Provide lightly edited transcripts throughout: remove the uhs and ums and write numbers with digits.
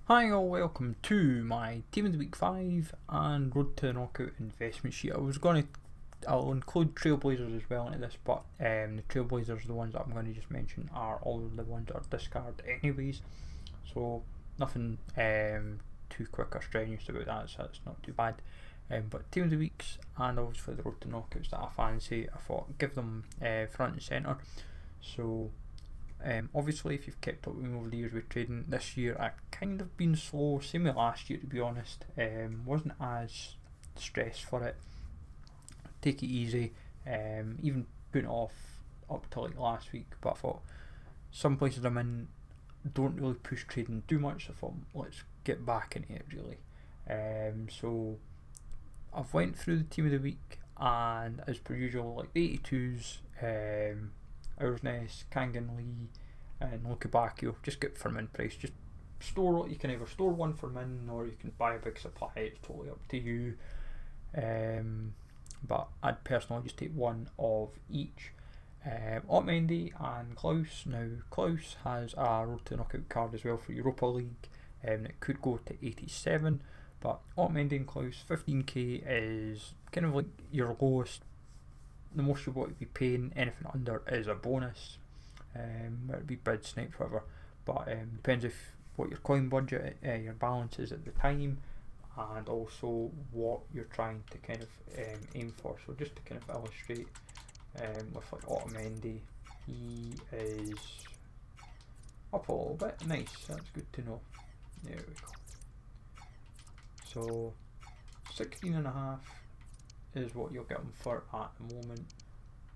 Hi all, welcome to my Team of the Week 5 and Road to Knockout investment sheet. I'll include Trailblazers as well into this, but the Trailblazers, the ones that I'm going to just mention, are all the ones that are discard anyways. So nothing too quick or strenuous about that, so it's not too bad. But Team of the Weeks and obviously the Road to Knockouts that I fancy, I thought give them front and centre. So obviously, if you've kept up with me over the years with trading, this year I've kind of been slow, same with last year to be honest. Wasn't as stressed for it. Take it easy. Even putting it off up till like last week, but I thought some places I'm in don't really push trading too much. So I thought let's get back into it really. So I've went through the team of the week, and as per usual, like the 82s, Hours Nest, Kangan Lee, and Lukabakio, just get for min price. Just store, you can either store one for min or you can buy a big supply, it's totally up to you. But I'd personally just take one of each. Otamendi and Klaus. Now, Klaus has a Road to Knockout card as well for Europa League, and it could go to 87. But Otamendi and Klaus, 15k is kind of like your lowest. The most you want to be paying, anything under is a bonus. Whether it be bid, snipe, whatever. But depends if what your coin budget, your balance is at the time, and also what you're trying to kind of aim for. So just to kind of illustrate, with like Otamendi, he is up a little bit. Nice, that's good to know. There we go. So 16.5 is what you'll get them for at the moment,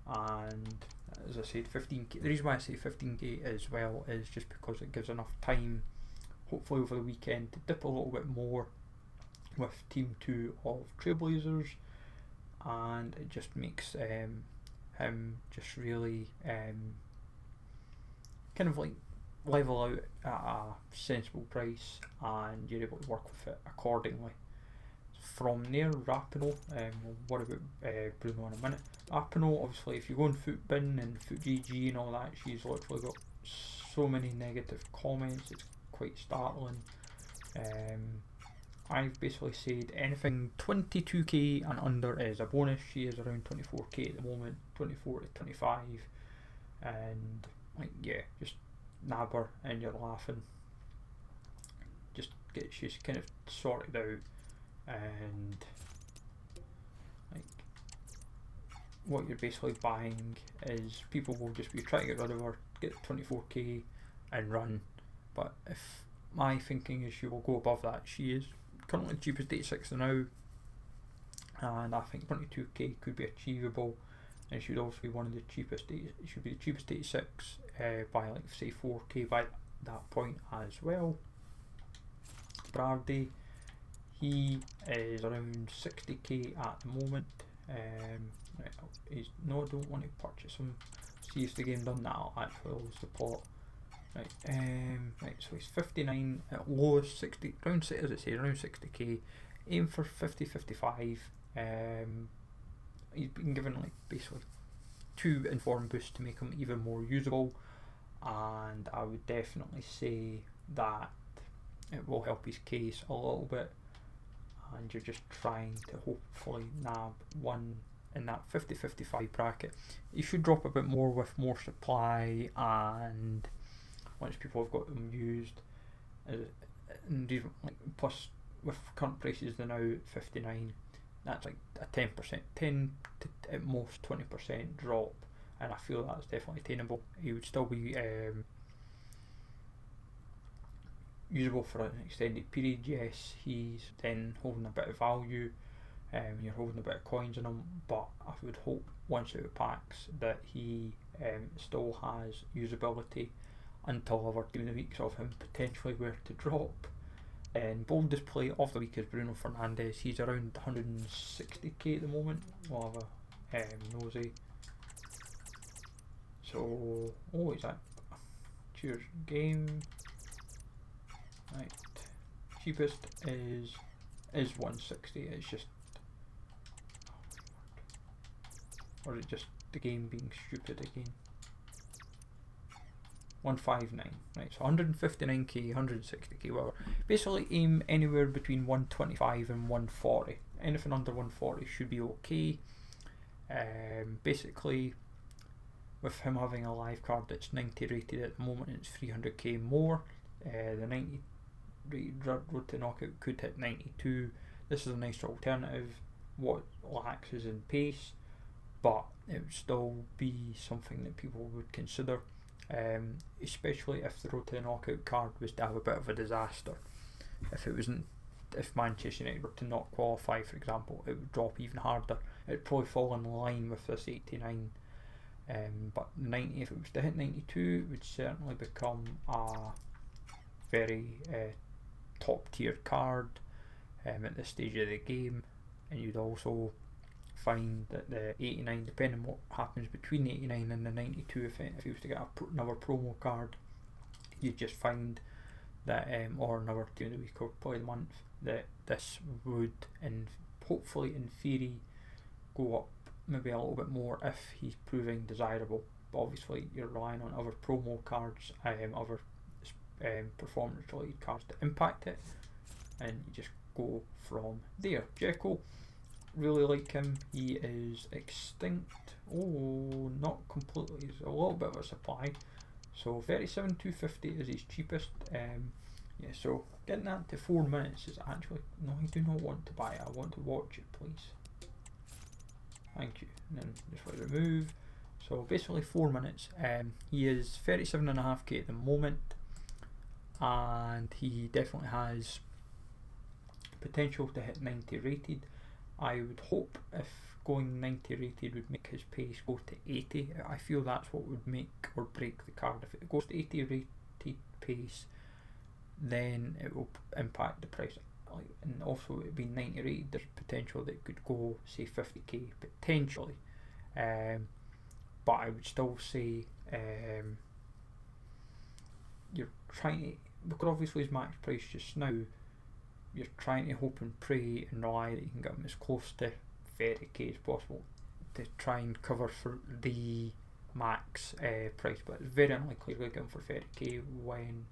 and as I said, 15k. The reason why I say 15k as well is just because it gives enough time, hopefully over the weekend, to dip a little bit more with Team 2 of Trailblazers, and it just makes him just really kind of like level out at a sensible price, and you're able to work with it accordingly. From there, Rapinoe, we'll worry about Bruno in a minute. Rapinoe, obviously, if you go on Footbin and FootGG and all that, she's literally got so many negative comments, it's quite startling. I've basically said anything 22k and under is a bonus. She is around 24k at the moment, 24 to 25, and like yeah, just nab her and you're laughing. Just get she's kind of sorted out. And like what you're basically buying is people will just be trying to get rid of her, get 24k and run. But if my thinking is she will go above that, she is currently the cheapest 86 now, and I think 22k could be achievable, and should also be one of the cheapest. It should be the cheapest 86 by like say 4k by that point as well. Brady, he is around 60k at the moment. He's no, I don't want to purchase him. See if the game done that, I'll actually lose the plot. Right, so he's 59 at lowest, 60, around, as it says, around 60k. Aim for 50-55. He's been given like basically 2 inform boosts to make him even more usable, and I would definitely say that it will help his case a little bit, and you're just trying to hopefully nab one in that 50-55 bracket. You should drop a bit more with more supply, and once people have got them used, and even like plus with current prices they're now 59, that's like a 10%, 10 to at most 20% drop, and I feel that's definitely attainable. He would still be usable for an extended period. Yes, he's then holding a bit of value, you're holding a bit of coins in him, but I would hope once out of packs that he still has usability until our team of the weeks of him potentially were to drop. And bold display of the week is Bruno Fernandes. He's around 160k at the moment. We'll have a nosy. So, oh, is that cheers game? Right, cheapest is 160. It's just, or is it just the game being stupid again? 159, right? So 159k, 160k, whatever. Basically aim anywhere between 125 and 140. Anything under 140 should be okay. Basically, with him having a live card that's 90 rated at the moment, it's 300k more. The 90 rated Road to Knockout could hit 92. This is a nice alternative. What lacks is in pace, but it would still be something that people would consider, especially if the Road to the Knockout card was to have a bit of a disaster. If Manchester United were to not qualify, for example, it would drop even harder. It would probably fall in line with this 89. But 90, if it was to hit 92, it would certainly become a very top tier card at this stage of the game. And you'd also find that the 89, depending on what happens between the 89 and the 92, if you was to get another promo card, you'd just find that, or another team of the week or probably the month, that this would, and hopefully in theory, go up maybe a little bit more if he's proving desirable. But obviously you're relying on other promo cards, other performance related cards to impact it, and you just go from there. Jekyll, really like him. He is extinct. Oh, not completely. There's a little bit of a supply. So 37,250 is his cheapest. Yeah, so getting that to 4 minutes is actually, no, I do not want to buy it. I want to watch it, please. Thank you. And then just want to remove. So basically 4 minutes. He is 37.5k at the moment, and he definitely has potential to hit 90 rated. I would hope if going 90 rated would make his pace go to 80. I feel that's what would make or break the card. If it goes to 80 rated pace, then it will impact the price. And also it being 90 rated, there's potential that it could go, say, 50k potentially. But I would still say you're trying to, because obviously his max price just now, you're trying to hope and pray and rely that you can get him as close to 30k as possible to try and cover for the max price. But it's very unlikely to get him for 30k when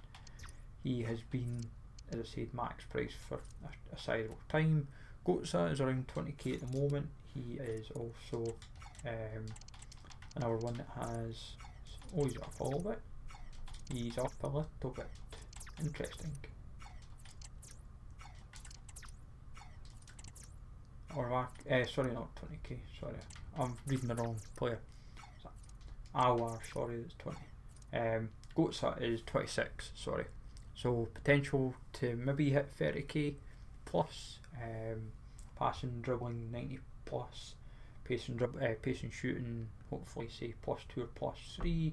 he has been, as I said, max price for a sizable time. Gotza is around 20k at the moment. He is also another one that has, oh, he's up a little bit. He's up a little bit. Interesting. Or sorry, not 20k, sorry. I'm reading the wrong player. Awar, sorry, it's 20. Gotza is 26, sorry. So potential to maybe hit 30k plus, passing, dribbling 90 plus, pace and shooting hopefully say +2 or +3,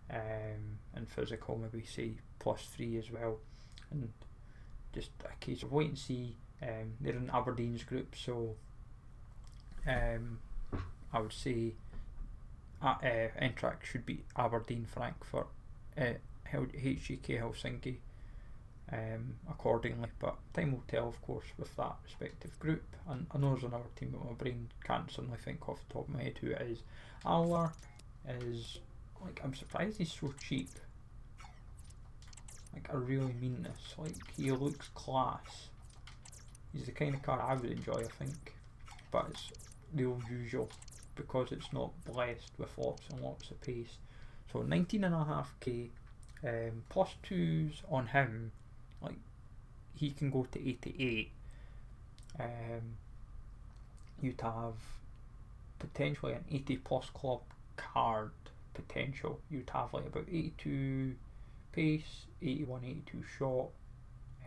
and physical maybe say +3 as well. And just a case of wait and see. They're in Aberdeen's group, so I would say Eintracht should beat Aberdeen, Frankfurt, HGK Helsinki accordingly, but time will tell, of course, with that respective group. And I know there's another team, but my brain can't suddenly think off the top of my head who it is. Aller is, like, I'm surprised he's so cheap. Like, I really mean this. Like, he looks class. He's the kind of card I would enjoy, I think, but it's the usual because it's not blessed with lots and lots of pace. So 19.5k, +2s on him, like he can go to 88. You'd have potentially an 80 plus club card potential. You'd have like about 82 pace, 81, 82 shot,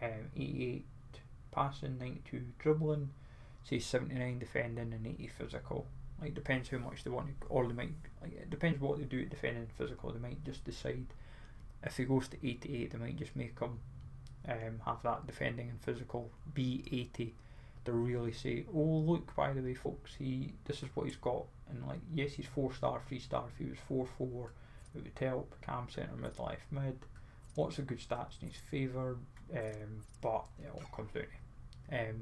88 passing, 92 dribbling, say 79 defending and 80 physical. Like, depends how much they want to, or they might, like, it depends what they do at defending and physical. They might just decide if he goes to 88, they might just make him have that defending and physical be 80 to really say, oh look, by the way folks, this is what he's got. And like, yes, he's 4-star, 3-star. If he was 4-4, it would help. Cam centre, mid, left mid, lots of good stats in his favour, but it all comes down to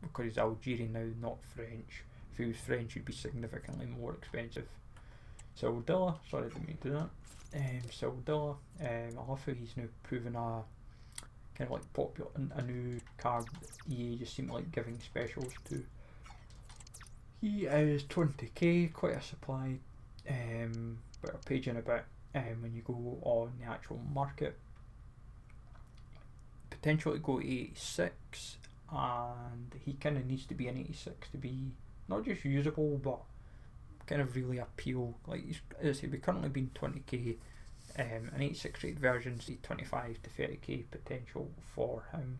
because he's Algerian now, not French. If he was French, he'd be significantly more expensive. Sildilla, sorry I didn't mean to do that. Sildilla, I love how he's now proven a kind of like popular, a new card EA just seem to like giving specials to. He is 20k, quite a supply, but I'll page in a bit when you go on the actual market. Potential to go to 86, and he kind of needs to be an 86 to be not just usable but kind of really appeal. Like, as I say, we've currently been 20k, an 86 rated version, say 25 to 30k potential for him,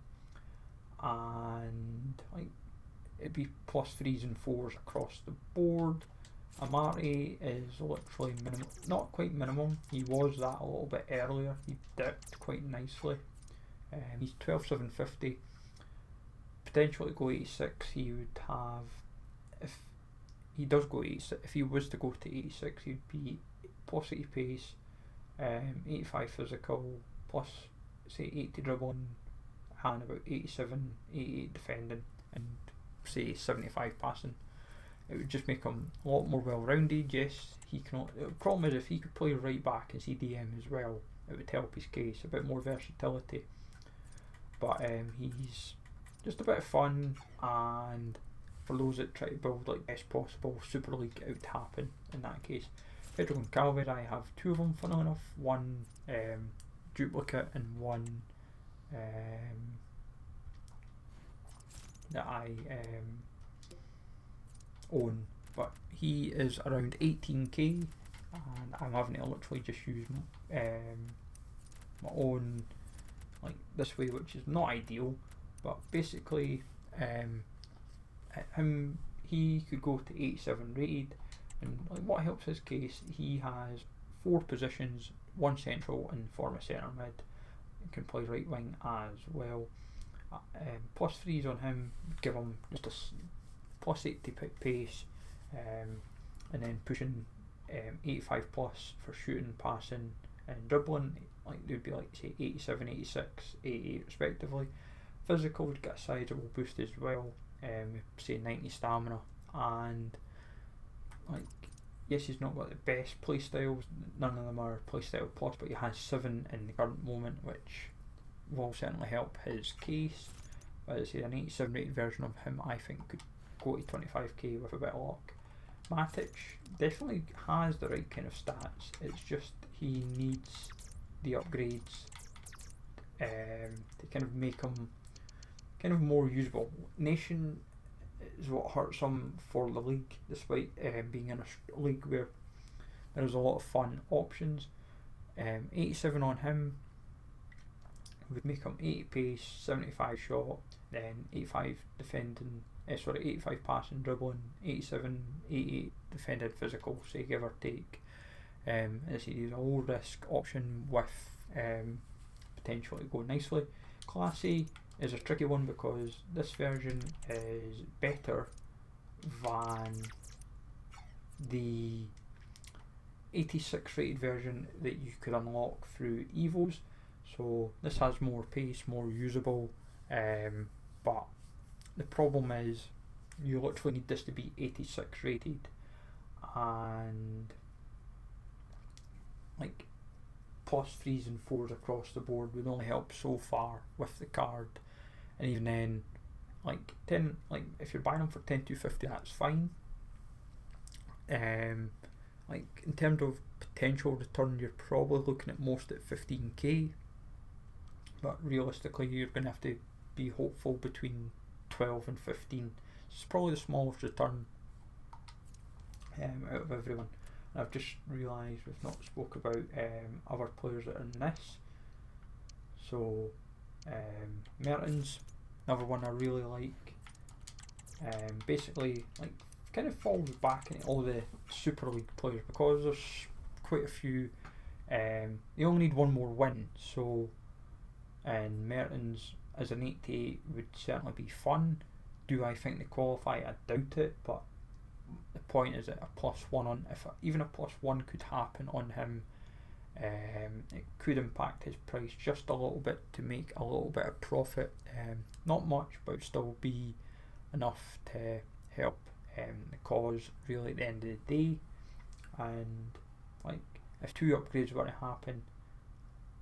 and like it'd be +3s and 4s across the board. Amari is literally minimum, not quite minimum, he was that a little bit earlier, he dipped quite nicely. He's 12,750, potential to go 86. He would have, if he does go 86, if he was to go to 86, he'd be +80 pace, 85 physical, plus say 80 dribbling, and about 87, 88 defending, and say 75 passing. It would just make him a lot more well rounded. Yes, he can. The problem is if he could play right back and CDM as well, it would help his case, a bit more versatility. But he's just a bit of fun, and for those that try to build like best possible Super League, it would happen in that case. Pedro Goncalves, I have two of them, funnily enough, one duplicate and one that I own, but he is around 18k, and I'm having to literally just use my own like this way, which is not ideal, but basically he could go to 87 rated, and like what helps his case, he has 4 positions, 1 central and former centre mid. He can play right wing as well. +3s on him give him just a +80 pace, and then pushing 85 plus for shooting, passing and dribbling. Like they'd be like say 87, 86, 88 respectively. Physical would get a sizable boost as well, say 90 stamina, and like yes, he's not got the best playstyles, none of them are playstyle plus, but he has 7 in the current moment, which will certainly help his case. But as I say, an 87 rated version of him I think could go to 25k with a bit of luck. Matic definitely has the right kind of stats, it's just he needs the upgrades to kind of make him kind of more usable. Nation is what hurts him for the league, despite being in a league where there's a lot of fun options. 87 on him would make him 80 pace, 75 shot, then 85 defending, 85 passing, dribbling, 87, 88 defended physical, say give or take. As he's a low risk option with potential to go nicely. Classy is a tricky one because this version is better than the 86 rated version that you could unlock through Evos. So this has more pace, more usable, but the problem is you literally need this to be 86 rated, and like +3s and 4s across the board would only help so far with the card, and even then, like if you're buying them for 10,250, that's fine. Like in terms of potential return, you're probably looking at most at 15k, but realistically you're going to have to be hopeful between 12 and 15. It's probably the smallest return out of everyone. And I've just realised we've not spoke about other players that are in this. So Mertens, another one I really like. Basically, like kind of falls back into all the Super League players because there's quite a few. You only need one more win, so and Mertens as an 88 would certainly be fun. Do I think they qualify? I doubt it, but the point is that a +1 on, even a +1 could happen on him, it could impact his price just a little bit to make a little bit of profit. Not much, but still be enough to help the cause really at the end of the day. And if 2 upgrades were to happen,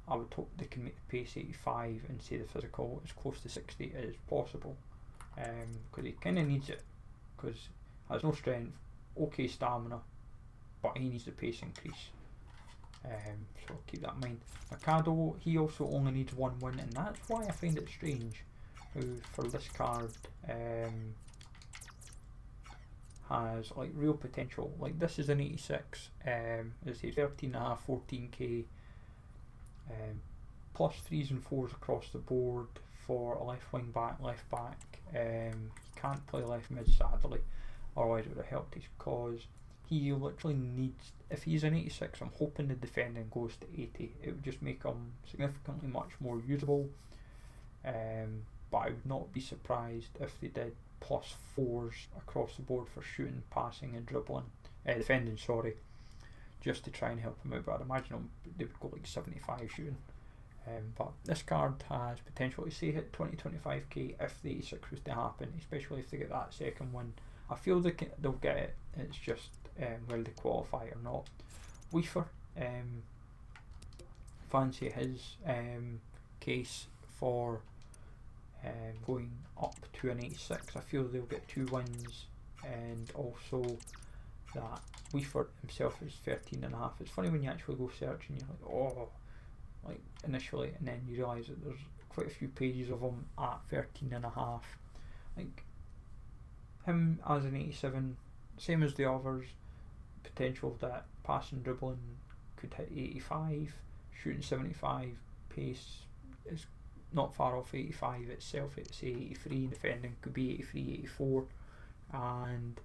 I would hope they can make the pace 85 and say the physical as close to 60 as possible, because he kind of needs it, because he has no strength, okay stamina, but he needs the pace increase. So keep that in mind. Mikado, he also only needs 1 win, and that's why I find it strange who for this card has like real potential. Like this is an 86, as I say 13.5, 14k, plus 3s and 4s across the board for a left wing back, left back. He can't play left mid sadly, otherwise it would have helped his cause. He literally needs, if he's an 86, I'm hoping the defending goes to 80. It would just make him significantly much more usable. But I would not be surprised if they did plus 4s across the board for shooting, passing and dribbling, defending sorry, just to try and help him out. But I'd imagine they would go like 75 shooting. But this card has potential to say hit 20-25k if the 86 was to happen, especially if they get that second one. I feel they'll get it, it's just whether they qualify or not. Weaver, fancy his case for going up to an 86. I feel they'll get 2 wins, and also that Weaver himself is 13.5. It's funny when you actually go searching, you're like, oh, like initially, and then you realise that there's quite a few pages of him at 13.5. Like him as an 87, same as the others, potential that passing dribbling could hit 85, shooting 75, pace is not far off 85 itself, it's 83, defending could be 83, 84, and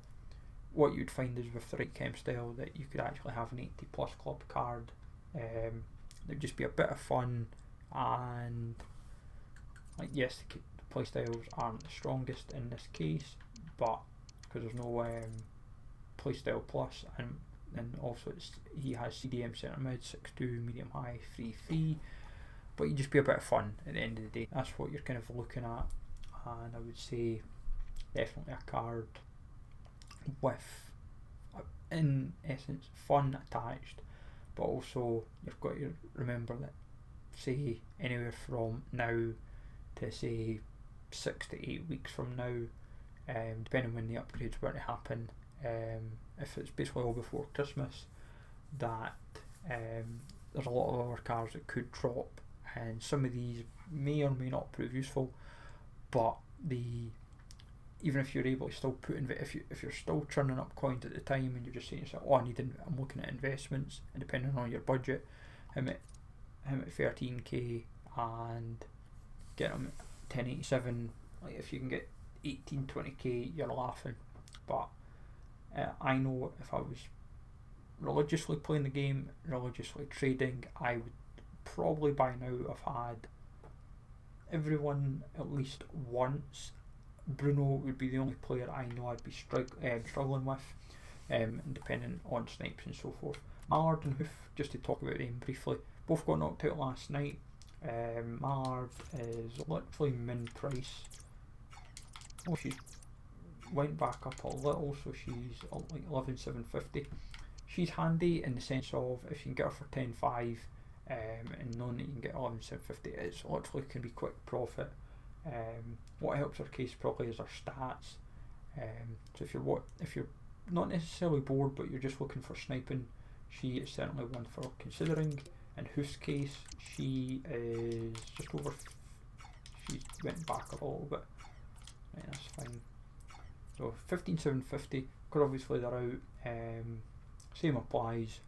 what you'd find is with the right chem style that you could actually have an 80 plus club card. There'd just be a bit of fun, and like yes, the playstyles aren't the strongest in this case, but because there's no playstyle plus, and also he has CDM centre mid, 6'2", medium high, 3'3", but you just be a bit of fun at the end of the day. That's what you're kind of looking at, and I would say definitely a card with, in essence, fun attached, but also you've got to remember that, say anywhere from now to say 6 to 8 weeks from now, depending when the upgrades were to happen, if it's basically all before Christmas, that there's a lot of other cars that could drop, and some of these may or may not prove useful, but even if you're able to still put in, if you're still churning up coins at the time and you're just saying yourself, oh, I'm looking at investments, and depending on your budget, him at 13k and get him at 1087, like if you can get 18-20k, you're laughing. But I know if I was religiously playing the game, religiously trading, I would probably by now have had everyone at least once. Bruno would be the only player I know I'd be struggling with, and depending on snipes and so forth. Mallard and Hoof, just to talk about them briefly, both got knocked out last night. Mallard is literally min price. Oh, she went back up a little, so she's like 11,750. She's handy in the sense of if you can get her for 10.5, and knowing that you can get 11,750, it's literally can be quick profit. What helps her case probably is her stats. So if you're not necessarily bored but you're just looking for sniping, she is certainly one for considering. In Hoof's case, she is just over. She went back up a little bit. Right, that's fine. So 15,750. Could obviously they're out. Same applies.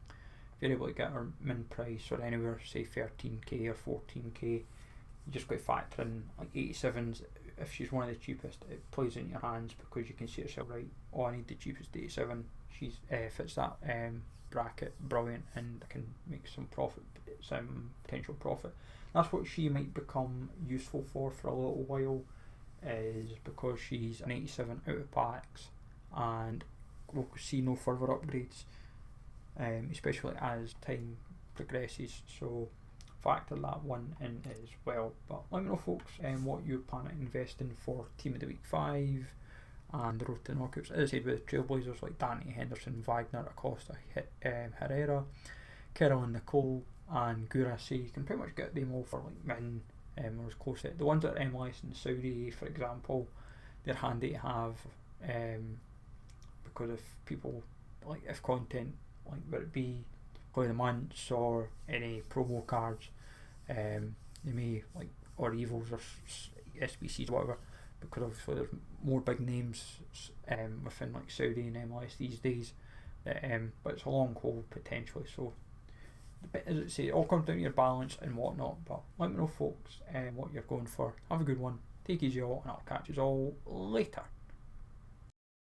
If you're able to get her min price or anywhere, say 13k or 14k, you just got to factor in like 87s. If she's one of the cheapest, it plays in your hands because you can see yourself, right, oh, I need the cheapest 87. She's fits that bracket, brilliant, and I can make some profit, some potential profit. That's what she might become useful for a little while, is because she's an 87 out of packs, and we'll see no further upgrades, especially as time progresses. So factor that one in as well. But let me know, folks, what you plan on investing for Team of the Week 5, and the road to knockouts. As I said, with Trailblazers like Dante, Henderson, Wagner, Acosta, Herrera, Carroll, Nicole, and Gurasi, you can pretty much get them all for like min or as close to it. The ones that are MLS in Saudi, for example, they're handy to have because if people like, if content like whether it be Play of the Months or any promo cards, they may like, or Evils or SBCs or whatever, because obviously there's more big names within like Saudi and MLS these days, but it's a long haul potentially, so as I say, it all comes down to your balance and whatnot. But let me know, folks, what you're going for. Have a good one, take it easy all, and I'll catch you all later.